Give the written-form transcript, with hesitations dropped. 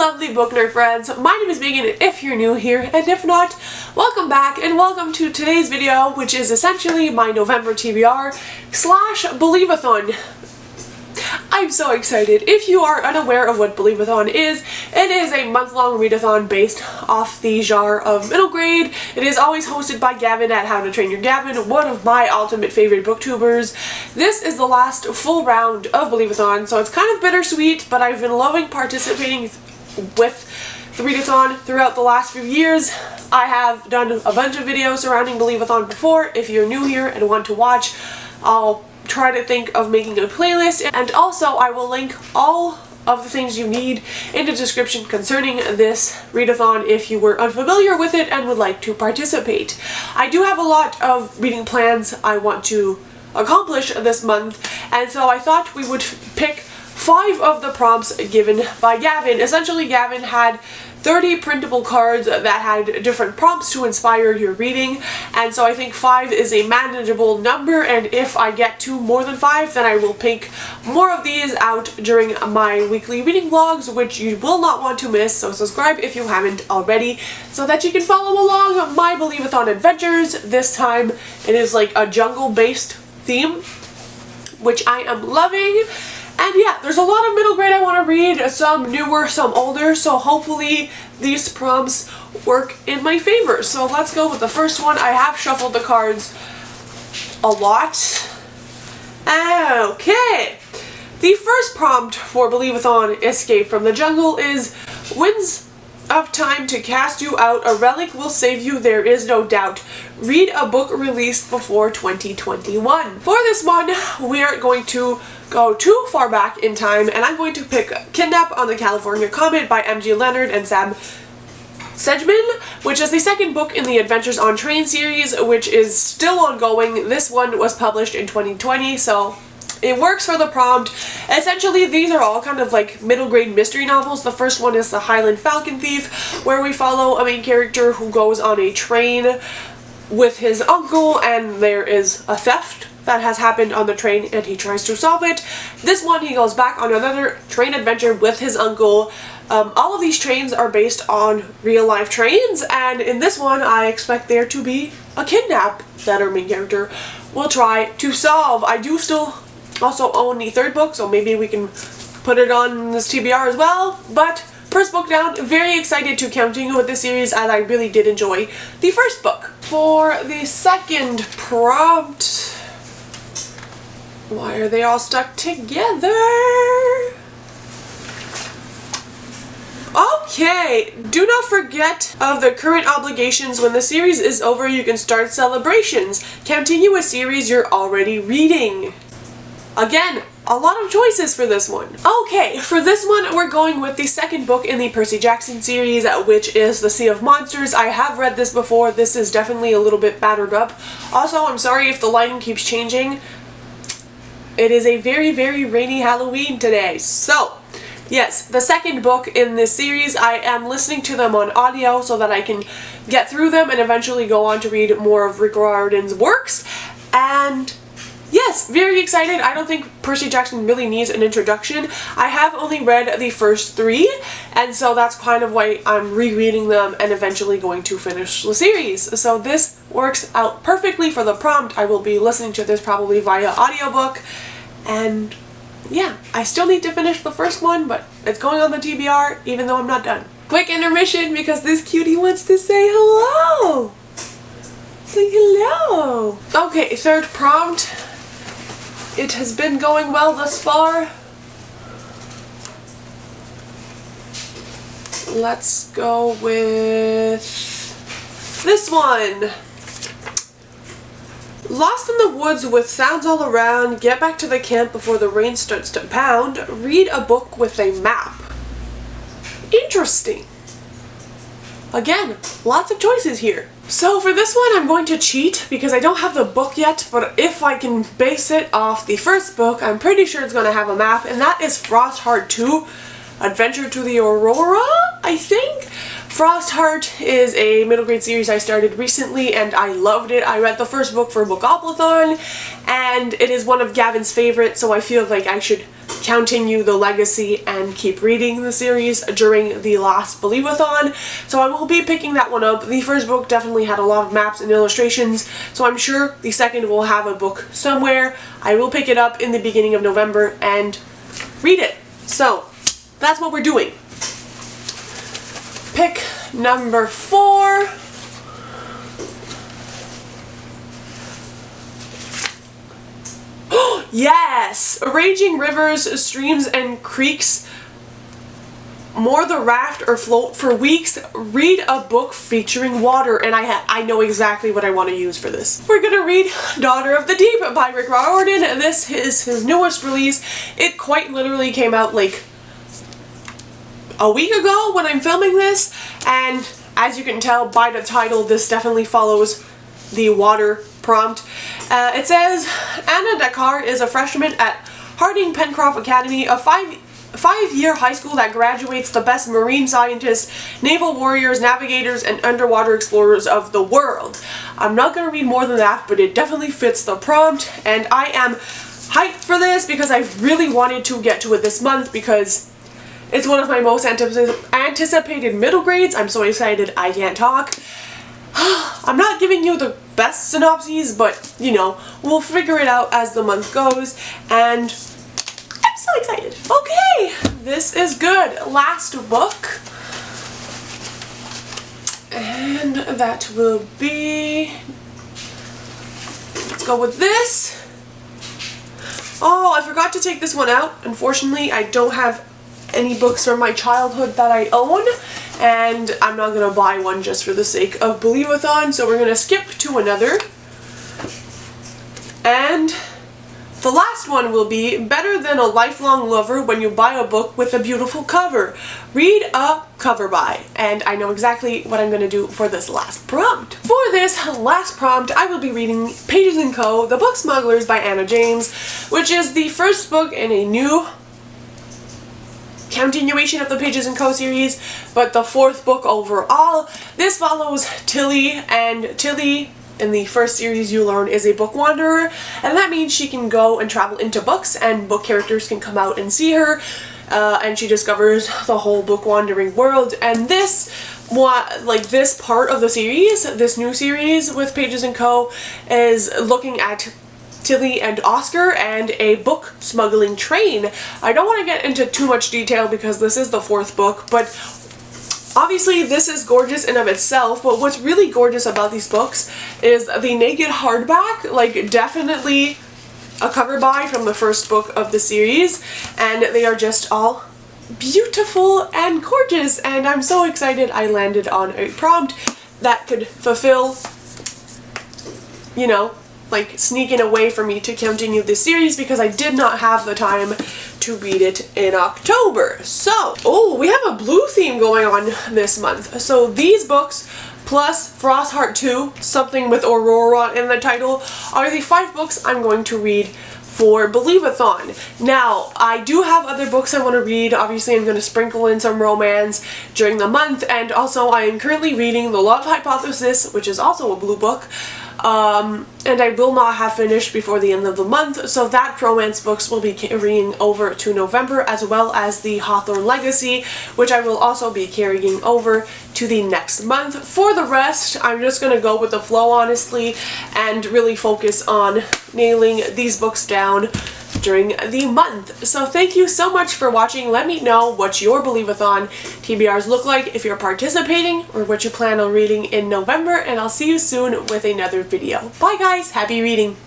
lovely book nerd friends. My name is Megan, and if you're new here, and if not, welcome back and welcome to today's video, which is essentially my November TBR slash Believathon. I'm so excited. If you are unaware of what Believathon is, it is a month-long readathon based off the genre of middle grade. It is always hosted by Gavin at How to Train Your Gavin, one of my ultimate favorite booktubers. This is the last full round of Believathon, so it's kind of bittersweet, but I've been loving participating with the readathon throughout the last few years. I have done a bunch of videos surrounding Believathon before. If you're new here and want to watch, I'll try to think of making a playlist, and also I will link all of the things you need in the description concerning this readathon if you were unfamiliar with it and would like to participate. I do have a lot of reading plans I want to accomplish this month, and so I thought we would pick 5 of the prompts given by Gavin. Essentially, Gavin had 30 printable cards that had different prompts to inspire your reading, and so I think 5 is a manageable number, and if I get to more than 5, then I will pick more of these out during my weekly reading vlogs, which you will not want to miss, so subscribe if you haven't already so that you can follow along my Believathon adventures. This time it is like a jungle-based theme, which I am loving. And yeah, there's a lot of middle grade I want to read, some newer, some older, so hopefully these prompts work in my favor. So let's go with the first one. I have shuffled the cards a lot. Okay. The first prompt for Believathon Escape from the Jungle is Winds of Time to cast you out. A relic will save you, there is no doubt. Read a book released before 2021. For this one, we are going to go too far back in time, and I'm going to pick Kidnap on the California Comet by M.G. Leonard and Sam Sedgman, which is the second book in the Adventures on Train series, which is still ongoing. This one was published in 2020, so it works for the prompt. Essentially, these are all kind of like middle grade mystery novels. The first one is The Highland Falcon Thief, where we follow a main character who goes on a train with his uncle, and there is a theft that has happened on the train and he tries to solve it. This one, he goes back on another train adventure with his uncle. All of these trains are based on real life trains, and in this one I expect there to be a kidnap that our main character will try to solve. I do still also own the third book, so maybe we can put it on this TBR as well, but first book down. Very excited to continue with this series as I really did enjoy the first book. For the second prompt, why are they all stuck together? Okay, do not forget of the current obligations. When the series is over, you can start celebrations. Continue a series you're already reading. Again, a lot of choices for this one. Okay, for this one, we're going with the second book in the Percy Jackson series, which is The Sea of Monsters. I have read this before. This is definitely a little bit battered up. Also, I'm sorry if the lighting keeps changing. It is a very, very rainy Halloween today. So, yes, the second book in this series, I am listening to them on audio so that I can get through them and eventually go on to read more of Rick Riordan's works. And yes, very excited. I don't think Percy Jackson really needs an introduction. I have only read the first 3, and so that's kind of why I'm rereading them and eventually going to finish the series. So this works out perfectly for the prompt. I will be listening to this probably via audiobook, and yeah, I still need to finish the first one, but it's going on the TBR even though I'm not done. Quick intermission because this cutie wants to say hello. Say hello. Okay, third prompt. It has been going well thus far. Let's go with this one. Lost in the woods with sounds all around, get back to the camp before the rain starts to pound, read a book with a map. Interesting. Again, lots of choices here. So for this one, I'm going to cheat because I don't have the book yet, but if I can base it off the first book, I'm pretty sure it's going to have a map, and that is Frostheart 2, Adventure to the Aurora, I think? Frostheart is a middle grade series I started recently and I loved it. I read the first book for Bookopalathon and it is one of Gavin's favorites, so I feel like I should continue the legacy and keep reading the series during the last Believathon. So I will be picking that one up. The first book definitely had a lot of maps and illustrations, so I'm sure the second will have a book somewhere. I will pick it up in the beginning of November and read it. So that's what we're doing. Pick number 4. Yes! Raging rivers, streams, and creeks, moor the raft or float for weeks, read a book featuring water, and I know exactly what I want to use for this. We're gonna read Daughter of the Deep by Riordan. This is his newest release. It quite literally came out like a week ago when I'm filming this, and as you can tell by the title, this definitely follows the water prompt. It says, Anna Dakar is a freshman at Harding Pencroft Academy, a five-year high school that graduates the best marine scientists, naval warriors, navigators, and underwater explorers of the world. I'm not going to read more than that, but it definitely fits the prompt, and I am hyped for this because I really wanted to get to it this month because it's one of my most anticipated middle grades. I'm so excited I can't talk. I'm not giving you the best synopses, but you know, we'll figure it out as the month goes, and I'm so excited. Okay, this is good. Last book, and that will be, let's go with this. Oh, I forgot to take this one out. Unfortunately, I don't have any books from my childhood that I own, and I'm not gonna buy one just for the sake of Believathon, so we're gonna skip to another. And the last one will be Better Than a Lifelong Lover When You Buy a Book with a Beautiful Cover. Read a cover by. And I know exactly what I'm gonna do for this last prompt. For this last prompt, I will be reading Pages & Co. The Book Smugglers by Anna James, which is the first book in a new continuation of the Pages & Co. series, but the 4th book overall. This follows Tilly, and Tilly in the first series you learn is a book wanderer, and that means she can go and travel into books and book characters can come out and see her, and she discovers the whole book wandering world. And this part of the series, this new series with Pages & Co. is looking at Tilly and Oscar and a book smuggling train. I don't want to get into too much detail because this is the 4th book, but obviously this is gorgeous in of itself, but what's really gorgeous about these books is the naked hardback, like definitely a cover by from the first book of the series, and they are just all beautiful and gorgeous, and I'm so excited I landed on a prompt that could fulfill, you know, like sneaking away for me to continue this series because I did not have the time to read it in October. So, oh, we have a blue theme going on this month. So these books plus Frostheart 2, something with Aurora in the title, are the 5 books I'm going to read for Believathon. Now, I do have other books I want to read. Obviously, I'm going to sprinkle in some romance during the month, and also I am currently reading The Love Hypothesis, which is also a blue book. And I will not have finished before the end of the month, so that romance books will be carrying over to November, as well as the Hawthorne Legacy, which I will also be carrying over to the next month. For the rest, I'm just going to go with the flow, honestly, and really focus on nailing these books down during the month. So thank you so much for watching. Let me know what your Believathon TBRs look like if you're participating, or what you plan on reading in November, and I'll see you soon with another video. Bye guys, happy reading!